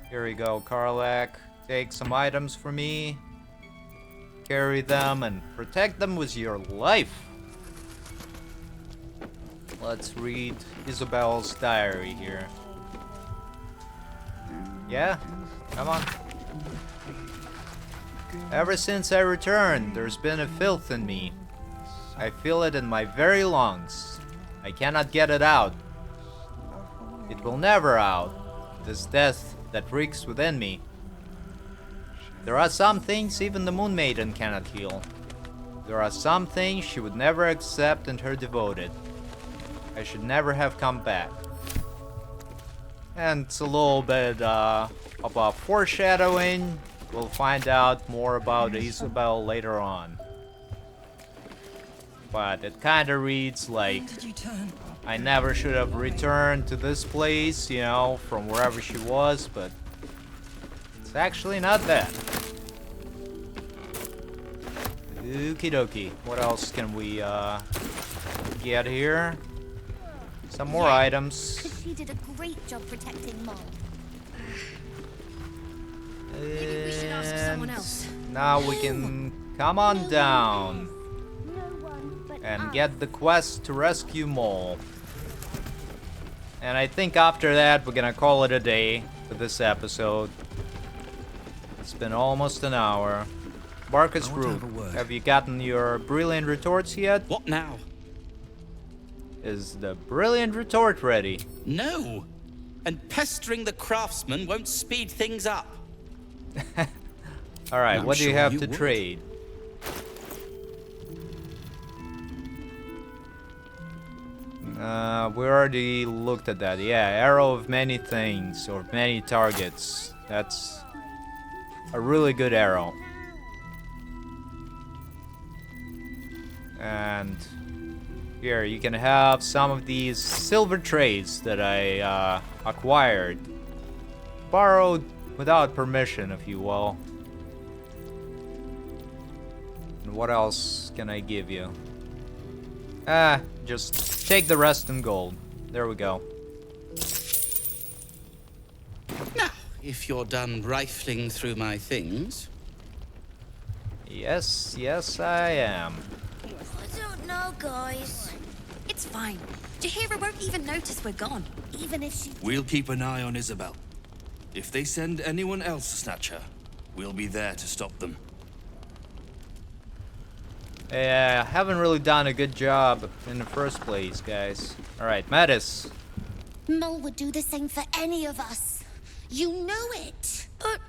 [SPEAKER 1] Here we go, Karlach. Take some items for me. Carry them and protect them with your life. Let's read Isobel's diary here. Yeah? Come on. Ever since I returned, there's been a filth in me. I feel it in my very lungs. I cannot get it out. It will never out. This death that reeks within me. There are some things even the Moon Maiden cannot heal. There are some things she would never accept and her devoted. I should never have come back. And it's a little bit of a foreshadowing. We'll find out more about Isobel later on. But it kinda reads like I never should have returned to this place, you know, from wherever she was, but it's actually not that. Okie dokie. What else can we get here? Some more items.
[SPEAKER 7] Because she did a great job protecting Mom.
[SPEAKER 1] Maybe
[SPEAKER 7] we should ask someone else.
[SPEAKER 1] Now we can come on down and get the quest to rescue Mole. And I think after that we're gonna call it a day for this episode. It's been almost an hour. Marcus Root, have you gotten your brilliant retorts yet?
[SPEAKER 22] What now?
[SPEAKER 1] Is the brilliant retort ready?
[SPEAKER 22] No. And pestering the craftsman won't speed things up.
[SPEAKER 1] Alright,
[SPEAKER 22] I'm
[SPEAKER 1] what do you
[SPEAKER 22] sure
[SPEAKER 1] have
[SPEAKER 22] you
[SPEAKER 1] to
[SPEAKER 22] would.
[SPEAKER 1] trade? We already looked at that. Yeah, arrow of many things, or many targets. That's a really good arrow. And here, you can have some of these silver trays that I acquired. Borrowed without permission, if you will. And what else can I give you? Just take the rest in gold. There we go.
[SPEAKER 22] Now, if you're done rifling through my things.
[SPEAKER 1] Yes, I am.
[SPEAKER 7] I don't know, guys. It's fine. Jaheira won't even notice we're gone. Even if she...
[SPEAKER 15] We'll keep an eye on Isobel. If they send anyone else to snatch her, we'll be there to stop them.
[SPEAKER 1] Yeah, I haven't really done a good job in the first place, guys. Alright, Mattis.
[SPEAKER 7] Mole would do the same for any of us. You know it. But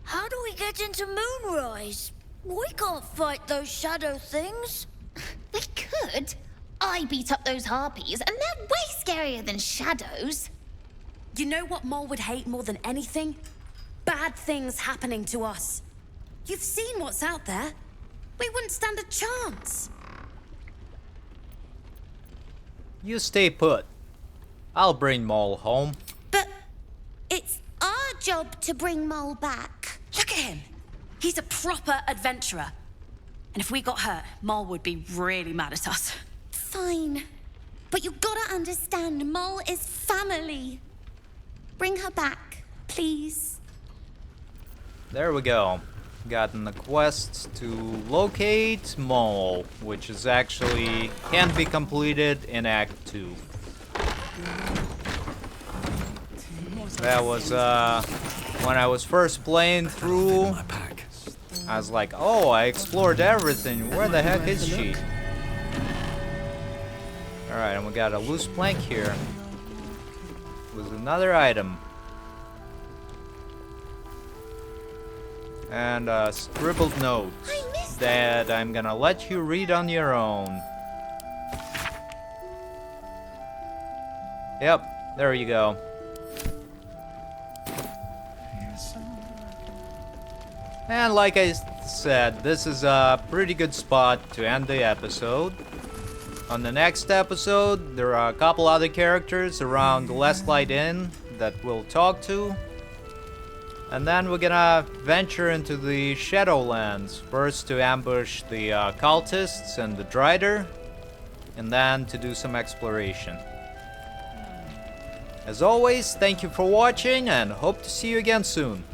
[SPEAKER 7] how do we get into Moonrise? We can't fight those shadow things. We could. I beat up those harpies, and they're way scarier than shadows.
[SPEAKER 23] You know what Mole would hate more than anything? Bad things happening to us. You've seen what's out there. We wouldn't stand a chance.
[SPEAKER 1] You stay put. I'll bring Mole home.
[SPEAKER 7] But it's our job to bring Mole back.
[SPEAKER 23] Look at him. He's a proper adventurer. And if we got hurt, Mole would be really mad at us.
[SPEAKER 7] Fine. But you gotta understand, Mole is family. Bring her back, please.
[SPEAKER 1] There we go. Gotten the quest to locate Mole, which is actually can't be completed in Act 2. That was when I was first playing through. I was like, oh, I explored everything. Where the heck is she? Alright, and we got a loose plank here with another item. And a scribbled note that I'm gonna let you read on your own. Yep, there you go. And like I said, this is a pretty good spot to end the episode. On the next episode, there are a couple other characters around the Last Light Inn that we'll talk to. And then we're gonna venture into the Shadowlands, first to ambush the cultists and the Drider, and then to do some exploration. As always, thank you for watching and hope to see you again soon.